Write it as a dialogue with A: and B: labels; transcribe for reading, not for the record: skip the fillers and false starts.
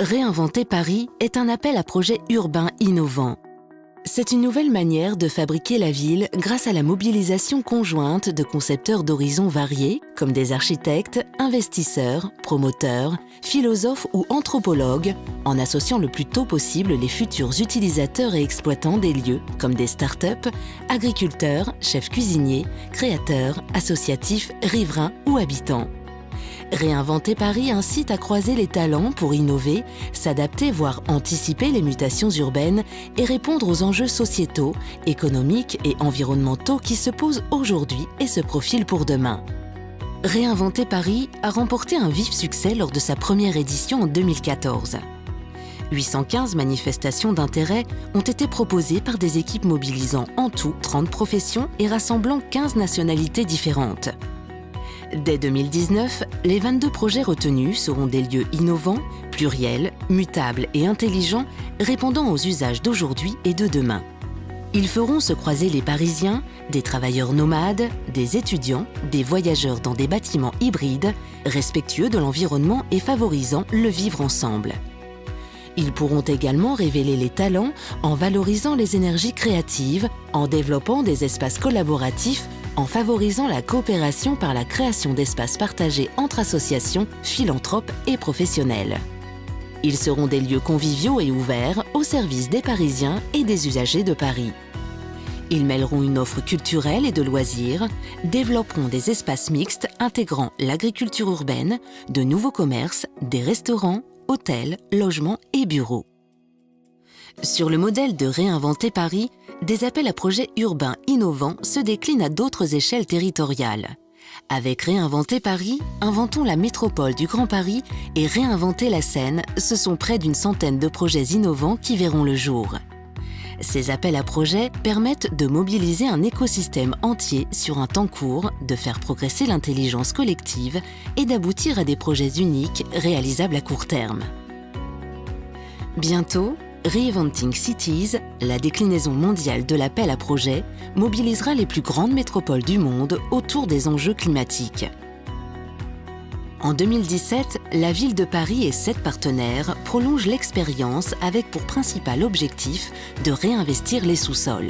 A: Réinventer Paris est un appel à projets urbains innovants. C'est une nouvelle manière de fabriquer la ville grâce à la mobilisation conjointe de concepteurs d'horizons variés, comme des architectes, investisseurs, promoteurs, philosophes ou anthropologues, en associant le plus tôt possible les futurs utilisateurs et exploitants des lieux, comme des start-up, agriculteurs, chefs cuisiniers, créateurs, associatifs, riverains ou habitants. Réinventer Paris incite à croiser les talents pour innover, s'adapter voire anticiper les mutations urbaines et répondre aux enjeux sociétaux, économiques et environnementaux qui se posent aujourd'hui et se profilent pour demain. Réinventer Paris a remporté un vif succès lors de sa première édition en 2014. 815 manifestations d'intérêt ont été proposées par des équipes mobilisant en tout 30 professions et rassemblant 15 nationalités différentes. Dès 2019, les 22 projets retenus seront des lieux innovants, pluriels, mutables et intelligents, répondant aux usages d'aujourd'hui et de demain. Ils feront se croiser les Parisiens, des travailleurs nomades, des étudiants, des voyageurs dans des bâtiments hybrides, respectueux de l'environnement et favorisant le vivre ensemble. Ils pourront également révéler les talents en valorisant les énergies créatives, en développant des espaces collaboratifs, en favorisant la coopération par la création d'espaces partagés entre associations, philanthropes et professionnels. Ils seront des lieux conviviaux et ouverts au service des Parisiens et des usagers de Paris. Ils mêleront une offre culturelle et de loisirs, développeront des espaces mixtes intégrant l'agriculture urbaine, de nouveaux commerces, des restaurants, hôtels, logements et bureaux. Sur le modèle de Réinventer Paris, des appels à projets urbains innovants se déclinent à d'autres échelles territoriales. Avec Réinventer Paris, inventons la métropole du Grand Paris et Réinventer la Seine, ce sont près d'une centaine de projets innovants qui verront le jour. Ces appels à projets permettent de mobiliser un écosystème entier sur un temps court, de faire progresser l'intelligence collective et d'aboutir à des projets uniques réalisables à court terme. Bientôt, Reinventing Cities, la déclinaison mondiale de l'appel à projets, mobilisera les plus grandes métropoles du monde autour des enjeux climatiques. En 2017, la ville de Paris et 7 partenaires prolongent l'expérience avec pour principal objectif de réinvestir les sous-sols.